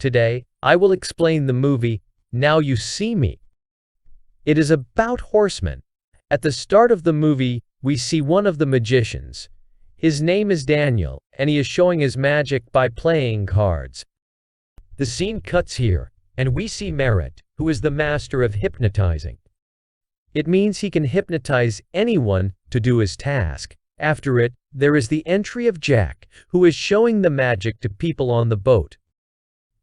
Today, I will explain the movie, Now You See Me. It is about horsemen. At the start of the movie, we see one of the magicians. His name is Daniel, and he is showing his magic by playing cards. The scene cuts here, and we see Merritt, who is the master of hypnotizing. It means he can hypnotize anyone to do his task. After it, there is the entry of Jack, who is showing the magic to people on the boat.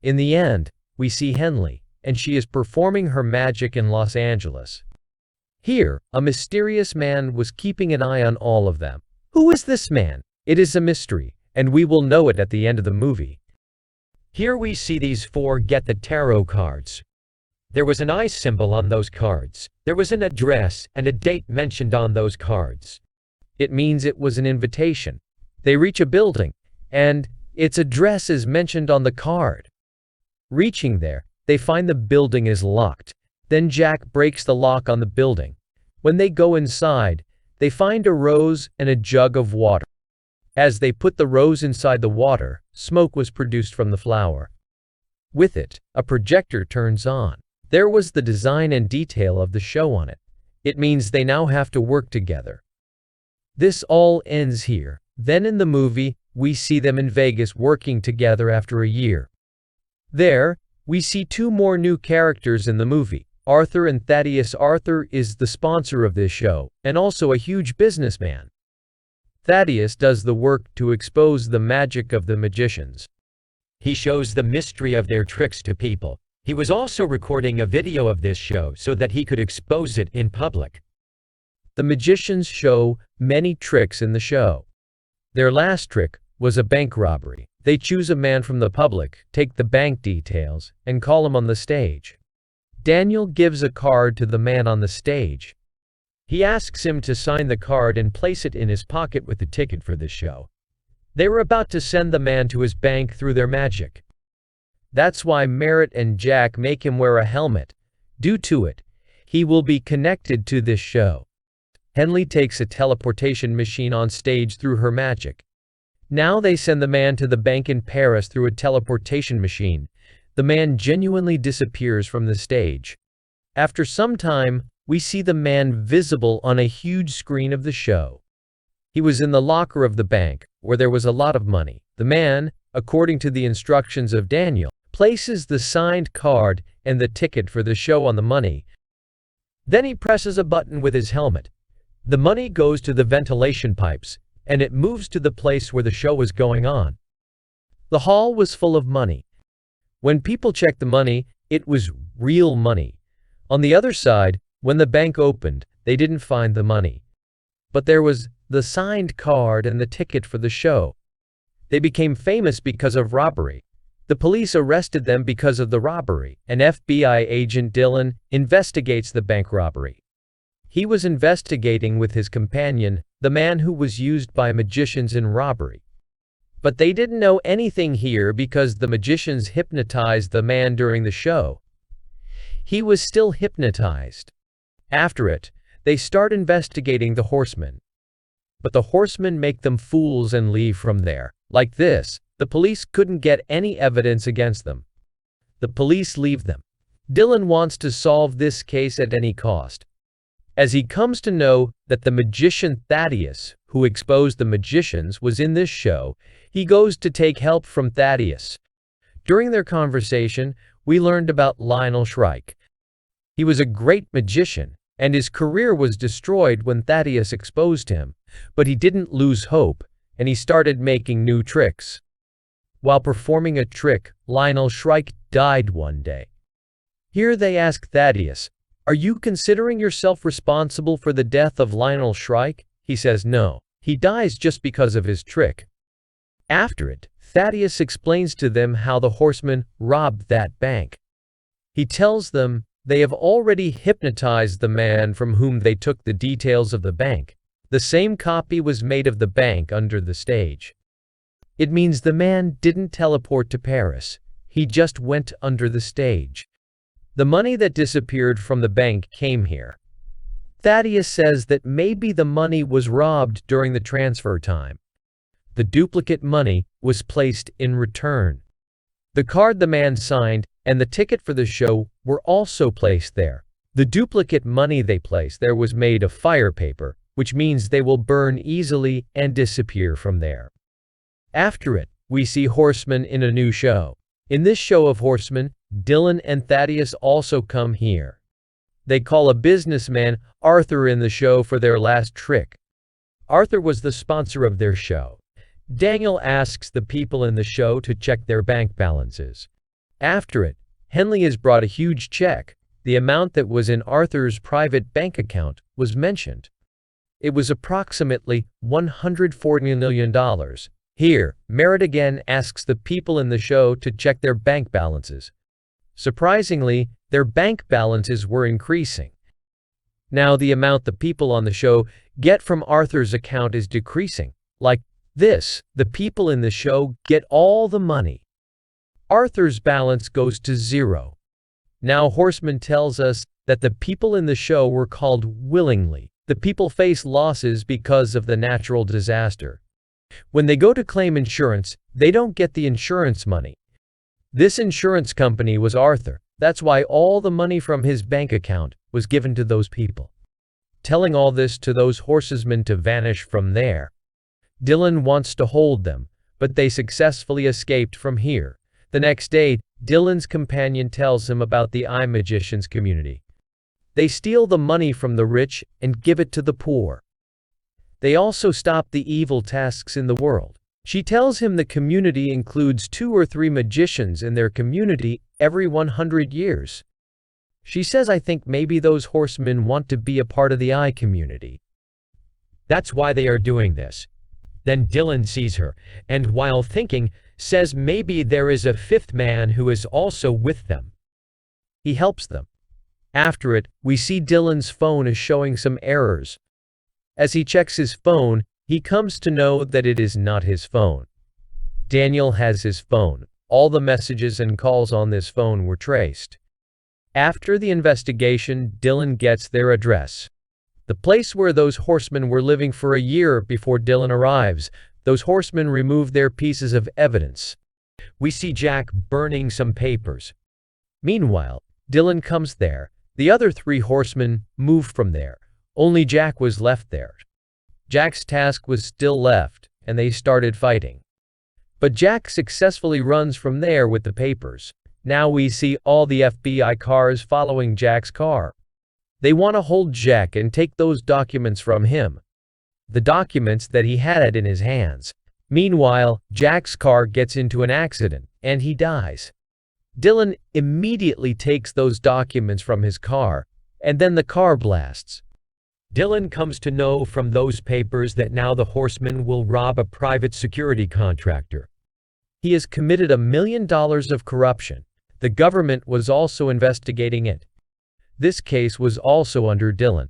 In the end, we see Henley, and she is performing her magic in Los Angeles. Here, a mysterious man was keeping an eye on all of them. Who is this man? It is a mystery, and we will know it at the end of the movie. Here we see these four Get the Tarot cards. There was an eye symbol on those cards. There was an address and a date mentioned on those cards. It means it was an invitation. They reach a building, and its address is mentioned on the card. Reaching there, they find the building is locked. Then Jack breaks the lock on the building. When they go inside, they find a rose and a jug of water. As they put the rose inside the water, smoke was produced from the flower. With it, a projector turns on. There was the design and detail of the show on it. It means they now have to work together. This all ends here. Then in the movie, we see them in Vegas working together after a year. There, we see two more new characters in the movie, Arthur and Thaddeus. Arthur is the sponsor of this show, and also a huge businessman. Thaddeus does the work to expose the magic of the magicians. He shows the mystery of their tricks to people. He was also recording a video of this show so that he could expose it in public. The magicians show many tricks in the show. Their last trick was a bank robbery. They choose a man from the public, take the bank details, and call him on the stage. Daniel gives a card to the man on the stage. He asks him to sign the card and place it in his pocket with the ticket for this show. They were about to send the man to his bank through their magic. That's why Merritt and Jack make him wear a helmet. Due to it, he will be connected to this show. Henley takes a teleportation machine on stage through her magic. Now they send the man to the bank in Paris through a teleportation machine. The man genuinely disappears from the stage. After some time, we see the man visible on a huge screen of the show. He was in the locker of the bank, where there was a lot of money. The man, according to the instructions of Daniel, places the signed card and the ticket for the show on the money. Then he presses a button with his helmet. The money goes to the ventilation pipes, and it moves to the place where the show was going on. The hall was full of money. When people checked the money, it was real money. On the other side, when the bank opened, they didn't find the money. But there was the signed card and the ticket for the show. They became famous because of robbery. The police arrested them because of the robbery, and FBI agent Dylan investigates the bank robbery. He was investigating with his companion, the man who was used by magicians in robbery. But they didn't know anything here because the magicians hypnotized the man during the show. He was still hypnotized. After it, they start investigating the horsemen. But the horsemen make them fools and leave from there. Like this, the police couldn't get any evidence against them. The police leave them. Dylan wants to solve this case at any cost. As he comes to know that the magician Thaddeus, who exposed the magicians, was in this show, he goes to take help from Thaddeus. During their conversation, we learned about Lionel Shrike. He was a great magician, and his career was destroyed when Thaddeus exposed him, but he didn't lose hope, and he started making new tricks. While performing a trick, Lionel Shrike died one day. Here they ask Thaddeus, "Are you considering yourself responsible for the death of Lionel Shrike?" He says no. He dies just because of his trick. After it, Thaddeus explains to them how the horsemen robbed that bank. He tells them they have already hypnotized the man from whom they took the details of the bank. The same copy was made of the bank under the stage. It means the man didn't teleport to Paris. He just went under the stage. The money that disappeared from the bank came here. Thaddeus says that maybe the money was robbed during the transfer time. The duplicate money was placed in return. The card the man signed and the ticket for the show were also placed there. The duplicate money they placed there was made of fire paper, which means they will burn easily and disappear from there. After it, we see Horseman in a new show. In this show of Horseman, Dylan and Thaddeus also come here. They call a businessman Arthur in the show for their last trick. Arthur was the sponsor of their show. Daniel asks the people in the show to check their bank balances. After it, Henley is brought a huge check. The amount that was in Arthur's private bank account was mentioned. It was approximately $140 million. Here, Merritt again asks the people in the show to check their bank balances. Surprisingly, their bank balances were increasing. Now the amount the people on the show get from Arthur's account is decreasing. Like this, the people in the show get all the money. Arthur's balance goes to zero. Now Horseman tells us that the people in the show were called willingly. The people face losses because of the natural disaster. When they go to claim insurance, they don't get the insurance money. This insurance company was Arthur. That's why all the money from his bank account was given to those people. Telling all this to those horsemen to vanish from there. Dylan wants to hold them, but they successfully escaped from here. The next day, Dylan's companion tells him about the eye magicians community. They steal the money from the rich and give it to the poor. They also stop the evil tasks in the world. She tells him the community includes 2 or 3 magicians in their community every 100 years. She says, I think maybe those horsemen want to be a part of the eye community. That's why they are doing this. Then Dylan sees her, and while thinking, says maybe there is a 5th man who is also with them. He helps them. After it, we see Dylan's phone is showing some errors. As he checks his phone, he comes to know that it is not his phone. Daniel has his phone. All the messages and calls on this phone were traced. After the investigation, Dylan gets their address. The place where those horsemen were living for a year before Dylan arrives. Those horsemen remove their pieces of evidence. We see Jack burning some papers. Meanwhile, Dylan comes there. The other 3 horsemen moved from there. Only Jack was left there. Jack's task was still left, and they started fighting. But Jack successfully runs from there with the papers. Now we see all the FBI cars following Jack's car. They want to hold Jack and take those documents from him. The documents that he had in his hands. Meanwhile, Jack's car gets into an accident, and he dies. Dylan immediately takes those documents from his car, and then the car blasts. Dylan comes to know from those papers that now the horsemen will rob a private security contractor. He has committed $1 million of corruption. The government was also investigating it. This case was also under Dylan.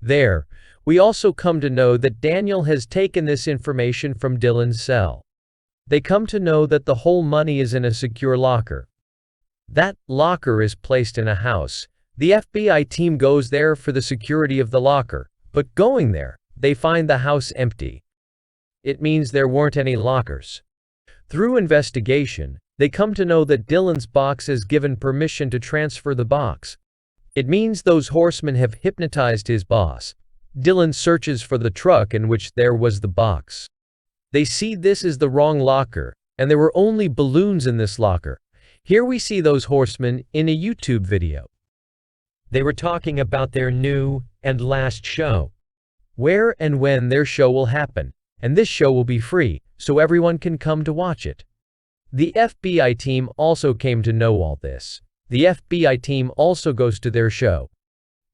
There, we also come to know that Daniel has taken this information from Dylan's cell. They come to know that the whole money is in a secure locker. That locker is placed in a house. The FBI team goes there for the security of the locker, but going there, they find the house empty. It means there weren't any lockers. Through investigation, they come to know that Dylan's box has given permission to transfer the box. It means those horsemen have hypnotized his boss. Dylan searches for the truck in which there was the box. They see this is the wrong locker, and there were only balloons in this locker. Here we see those horsemen in a YouTube video. They were talking about their new and last show. Where and when their show will happen, and this show will be free, so everyone can come to watch it. The FBI team also came to know all this. The FBI team also goes to their show.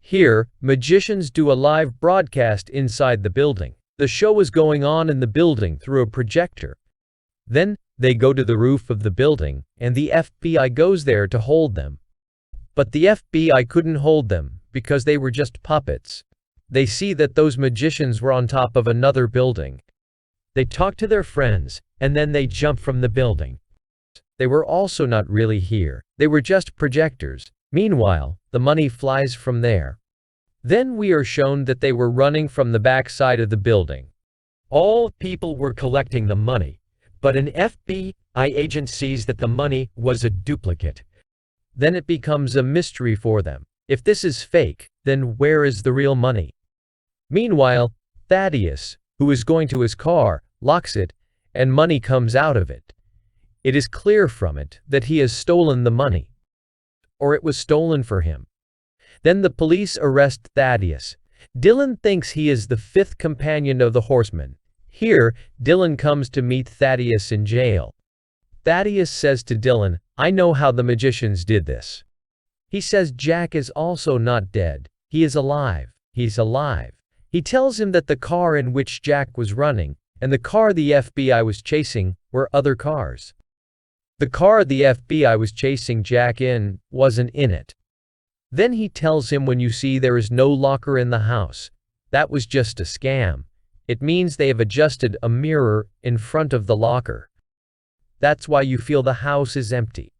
Here, magicians do a live broadcast inside the building. The show is going on in the building through a projector. Then, they go to the roof of the building, and the FBI goes there to hold them. But the FBI couldn't hold them, because they were just puppets. They see that those magicians were on top of another building. They talk to their friends, and then they jump from the building. They were also not really here. They were just projectors. Meanwhile, the money flies from there. Then we are shown that they were running from the back side of the building. All people were collecting the money, but an FBI agent sees that the money was a duplicate. Then it becomes a mystery for them. If this is fake, then where is the real money? Meanwhile, Thaddeus, who is going to his car, locks it, and money comes out of it. It is clear from it that he has stolen the money, or it was stolen for him. Then the police arrest Thaddeus. Dylan thinks he is the fifth companion of the horseman. Here, Dylan comes to meet Thaddeus in jail. Thaddeus says to Dylan, "I know how the magicians did this." He says Jack is also not dead. He is alive. He's alive. He tells him that the car in which Jack was running and the car the FBI was chasing were other cars. The car the FBI was chasing Jack in wasn't in it. Then he tells him, when you see there is no locker in the house, that was just a scam. It means they have adjusted a mirror in front of the locker. That's why you feel the house is empty.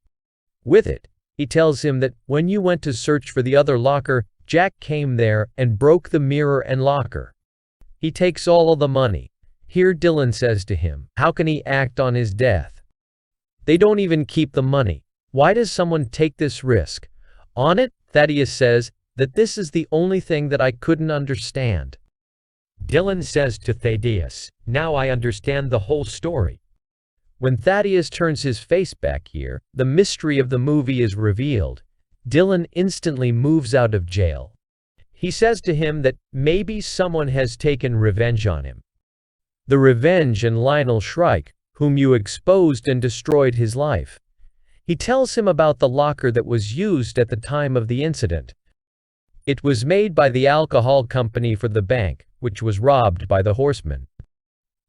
With it, he tells him that when you went to search for the other locker, Jack came there and broke the mirror and locker. He takes all of the money. Here Dylan says to him, how can he act on his death? They don't even keep the money. Why does someone take this risk? On it, Thaddeus says that this is the only thing that I couldn't understand. Dylan says to Thaddeus, now I understand the whole story. When Thaddeus turns his face back here, the mystery of the movie is revealed. Dylan instantly moves out of jail. He says to him that maybe someone has taken revenge on him. The revenge on Lionel Shrike, whom you exposed and destroyed his life. He tells him about the locker that was used at the time of the incident. It was made by the alcohol company for the bank, which was robbed by the horseman.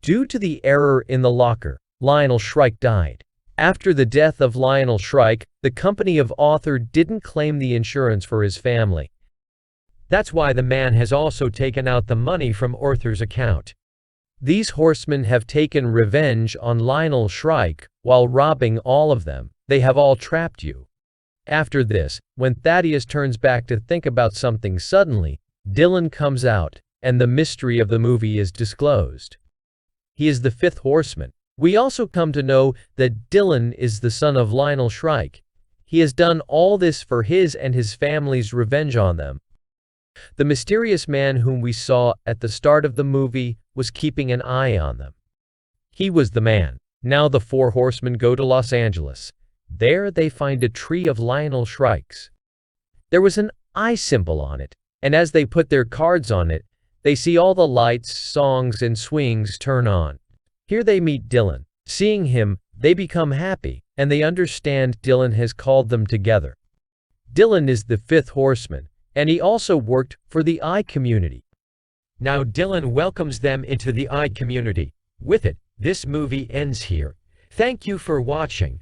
Due to the error in the locker, Lionel Shrike died. After the death of Lionel Shrike, the company of Arthur didn't claim the insurance for his family. That's why the man has also taken out the money from Arthur's account. These horsemen have taken revenge on Lionel Shrike while robbing all of them. They have all trapped you. After this, when Thaddeus turns back to think about something suddenly, Dylan comes out, and the mystery of the movie is disclosed. He is the fifth horseman. We also come to know that Dylan is the son of Lionel Shrike. He has done all this for his and his family's revenge on them. The mysterious man whom we saw at the start of the movie was keeping an eye on them. He was the man. Now the four horsemen go to Los Angeles. There they find a tree of Lionel Shrike's. There was an eye symbol on it, and as they put their cards on it, they see all the lights, songs, and swings turn on. Here they meet Dylan. Seeing him, they become happy, and they understand Dylan has called them together. Dylan is the fifth horseman, and he also worked for the eye community. Now Dylan welcomes them into the eye community. With it, this movie ends here. Thank you for watching.